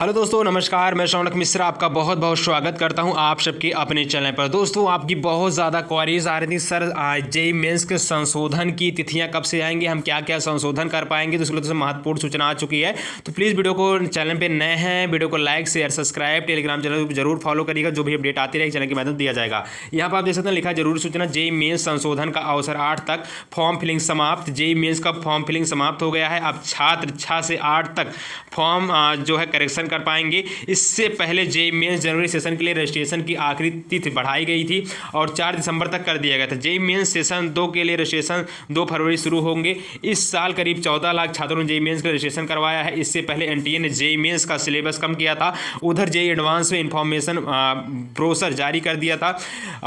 Hello दोस्तों, नमस्कार। मैं शौनक मिश्रा आपका बहुत बहुत स्वागत करता हूं आप सबके अपने चैनल पर। दोस्तों, आपकी बहुत ज़्यादा क्वारीज आ रही थी, सर जेईई मेंस के संशोधन की तिथियां कब से आएंगी, हम क्या क्या संशोधन कर पाएंगे। तो इसलिए महत्वपूर्ण सूचना आ चुकी है। तो प्लीज़ वीडियो को, चैनल पर नए हैं, वीडियो को like share subscribe Telegram channel पर जरूर फॉलो करिएगा। जो भी अपडेट आती रहेगी चैनल के माध्यम दिया जाएगा। यहाँ पर आप देख सकते हैं लिखा जरूरी सूचना, जेईई मेंस संशोधन का अवसर 8 तक फॉर्म फिलिंग समाप्त। जेईई मेंस का फॉर्म फिलिंग समाप्त हो गया है। अब छात्र 6 से 8 तक फॉर्म जो है करेक्शन कर पाएंगे। इससे पहले जेईई मेंस जनवरी सेशन के लिए रजिस्ट्रेशन की आखिरी तिथि बढ़ाई गई थी और 4 दिसंबर तक कर दिया गया था। जेईई मेंस सेशन 2 के लिए रजिस्ट्रेशन 2 फरवरी शुरू होंगे। इस साल करीब 14 लाख छात्रों ने जेईई मेंस का रजिस्ट्रेशन करवाया है। इससे पहले एनटीए ने जेईई मेंस का सिलेबस कम किया था। उधर जेईई एडवांस में इंफॉर्मेशन ब्रोशर जारी कर दिया था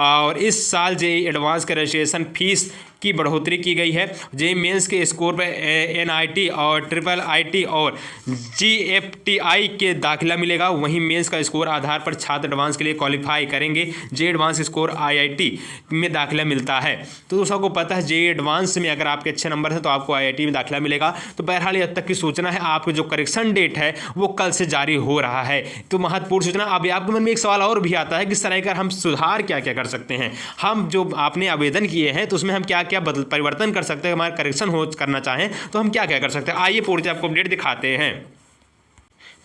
और इस साल जेईई एडवांस का रजिस्ट्रेशन फीस की बढ़ोतरी की गई है। जेईई मेंस के स्कोर पर एनआईटी और ट्रिपल आईटी और जीएफटीआई के दाखिला मिलेगा। वहीं मेंस का स्कोर आधार पर छात्र एडवांस के लिए क्वालिफाई करेंगे। जेईई एडवांस स्कोर आईआईटी में दाखिला मिलता है। तो दोस्तों को पता है जेईई एडवांस में अगर आपके अच्छे नंबर हैं तो आपको आईआईटी में दाखिला मिलेगा। तो बहरहाल अब तक की सूचना है, आपको जो करेक्शन डेट है वो कल से जारी हो रहा है। तो महत्वपूर्ण सूचना। अब आपके मन में एक सवाल और भी आता है कि इस तरह का हम सुधार क्या क्या कर सकते हैं। हम जो आपने आवेदन किए हैं तो उसमें हम क्या क्या परिवर्तन कर सकते हैं। हमारा करेक्शन हो करना चाहें तो हम क्या क्या कर सकते हैं। आइए पूरी आपको अपडेट दिखाते हैं।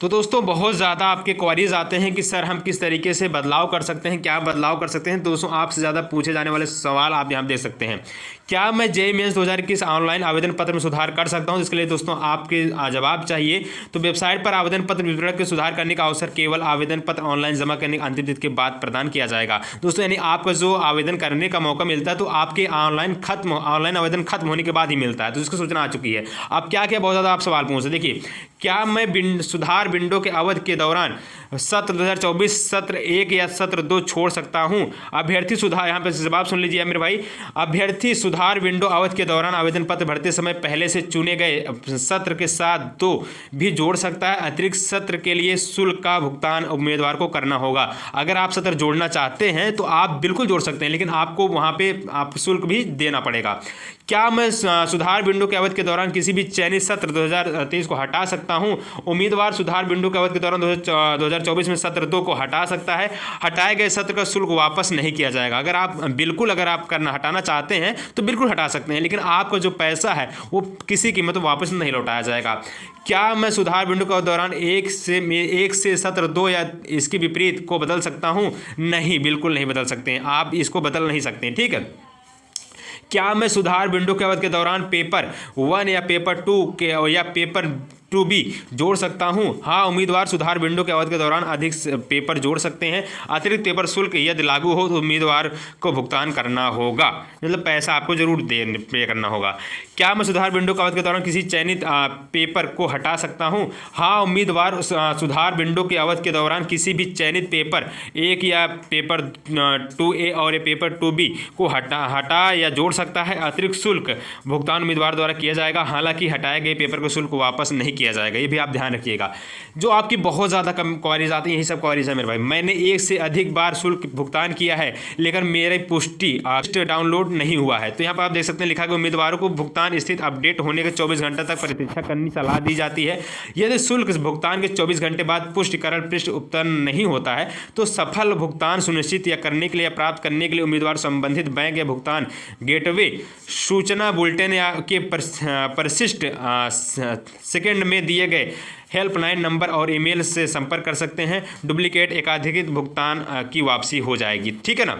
तो दोस्तों, बहुत ज़्यादा आपके क्वारीज आते हैं कि सर हम किस तरीके से बदलाव कर सकते हैं, क्या बदलाव कर सकते हैं। दोस्तों, आपसे ज़्यादा पूछे जाने वाले सवाल आप यहाँ देख सकते हैं। क्या मैं जेईई मेंस 2021 ऑनलाइन आवेदन पत्र में सुधार कर सकता हूँ। इसके लिए दोस्तों आपके जवाब चाहिए। तो वेबसाइट पर आवेदन पत्र विवरण के सुधार करने का अवसर केवल आवेदन पत्र ऑनलाइन जमा करने की अंतिम तिथि के बाद प्रदान किया जाएगा। दोस्तों, यानी आपका जो आवेदन करने का मौका मिलता है तो आपके ऑनलाइन आवेदन खत्म होने के बाद ही मिलता है। तो इसकी सूचना आ चुकी है। अब क्या क्या बहुत ज़्यादा आप सवाल पूछ रहे। देखिए, क्या मैं सुधार विंडो के अवधि के दौरान सत्र 2024 सत्र 1 या सत्र 2 छोड़ सकता हूं। अभ्यर्थी सुधार, यहाँ पे जवाब सुन लीजिए मेरे भाई। अभ्यर्थी सुधार विंडो अवधि के दौरान आवेदन पत्र भरते समय पहले से चुने गए सत्र के साथ 2 भी जोड़ सकता है। अतिरिक्त सत्र के लिए शुल्क का भुगतान उम्मीदवार को करना होगा। अगर आप सत्र जोड़ना चाहते हैं तो आप बिल्कुल जोड़ सकते हैं, लेकिन आपको वहाँ पे आप शुल्क भी देना पड़ेगा। क्या मैं सुधार विंडो के अवधि के दौरान किसी भी चयनित सत्र 2023 को हटा सकता हूं। उम्मीदवार सुधार विंडो के अवधि के दौरान 2024 में सत्र 2 को हटा सकता है। हटाए गए सत्र का शुल्क वापस नहीं किया जाएगा। अगर आप हटाना चाहते हैं तो बिल्कुल हटा सकते हैं, लेकिन आपका जो पैसा है वो किसी कीमत पर वापस नहीं लौटाया जाएगा। क्या मैं सुधार विंडो के दौरान एक से सत्र 2 या इसके विपरीत को बदल सकता हूँ। नहीं, बिल्कुल नहीं बदल सकते हैं। आप इसको बदल नहीं सकते हैं, ठीक है। क्या मैं सुधार विंडो के अवधि के दौरान पेपर 1 या पेपर 2 के या पेपर 2B जोड़ सकता हूं। हाँ, उम्मीदवार सुधार विंडो के अवधि के दौरान अधिक पेपर जोड़ सकते हैं। अतिरिक्त पेपर शुल्क यदि लागू हो तो उम्मीदवार को भुगतान करना होगा, मतलब पैसा आपको जरूर पे करना होगा। क्या मैं सुधार विंडो के अवधि के दौरान किसी चयनित पेपर को हटा सकता हूं। हाँ, उम्मीदवार सुधार विंडो के अवधि के दौरान किसी भी चयनित पेपर 1 या पेपर 2A और पेपर 2B को हटा या जोड़ सकता है। अतिरिक्त शुल्क भुगतान उम्मीदवार द्वारा किया जाएगा। हालांकि हटाए गए पेपर को शुल्क वापस नहीं किया जाएगा। ये भी आप ध्यान रखिएगा। जो आपकी बहुत ज़्यादा कम क्वारीज आती हैं, यही सब क्वारीज है मेरे भाई। मैंने 1 से अधिक बार शुल्क भुगतान किया है, लेकिन मेरी पुष्टि डाउनलोड नहीं हुआ है। तो यहाँ पर आप देख सकते हैं लिखा है उम्मीदवारों को भुगतान स्थिति अपडेट होने के 24 घंटे तक प्रतीक्षा करने की सलाह दी जाती है। यदि शुल्क भुगतान के 24 घंटे बाद पुष्टिकरण पृष्ठ उत्पन्न नहीं होता है तो सफल भुगतान सुनिश्चित करने के लिए प्राप्त करने के लिए उम्मीदवार संबंधित बैंक या भुगतान गेटवे सूचना बुलेटिन या के परिशिष्ट सेकंड में दिए गए हेल्पलाइन नंबर और ईमेल से संपर्क कर सकते हैं। डुप्लीकेट एकाधिकृत भुगतान की वापसी हो जाएगी, ठीक है ना।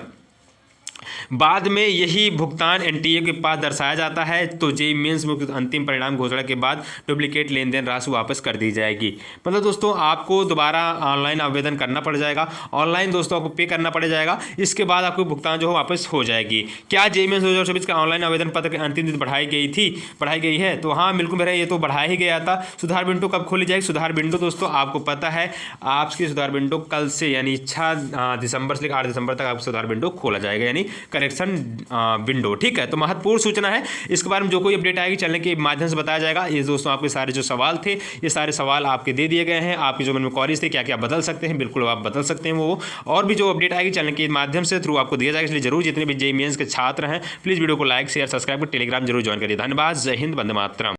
बाद में यही भुगतान एनटीए के पास दर्शाया जाता है तो जेईई मेंस में अंतिम परिणाम घोषणा के बाद डुप्लीकेट लेन देन राशि वापस कर दी जाएगी। मतलब दोस्तों, आपको दोबारा ऑनलाइन आवेदन करना पड़ जाएगा। ऑनलाइन दोस्तों आपको पे करना पड़ जाएगा। इसके बाद आपको भुगतान जो है वापस हो जाएगी। क्या जेईई मेंस 2024 का ऑनलाइन आवेदन पत्र की अंतिम तिथि बढ़ाई गई है। तो हाँ, बिल्कुल मेरा ये तो बढ़ाया ही गया था। सुधार विंडो कब खोली जाएगी। सुधार विंडो दोस्तों आपको पता है, आपकी सुधार विंडो कल से यानी 6 दिसंबर से 8 दिसंबर तक आपका सुधार विंडो खोला जाएगा, यानी करेक्शन विंडो, ठीक है। तो महत्वपूर्ण सूचना है। इसके बारे में जो कोई अपडेट आएगी चैनल के माध्यम से बताया जाएगा। ये दोस्तों आपके सारे जो सवाल थे, ये सारे सवाल आपके दे दिए गए हैं। आपके जो मन में क्वेरीज थे क्या क्या बदल सकते हैं, बिल्कुल आप बदल सकते हैं वो। और भी जो अपडेट आएगी चैनल के माध्यम से थ्रू आपको दिया जाएगा। इसलिए जरूर जितने भी जेईई मेंस के छात्र हैं प्लीज़ वीडियो को लाइक शेयर सब्सक्राइब कर टेलीग्राम जरूर ज्वाइन करिए। धन्यवाद। जय हिंद, वंदे मातरम।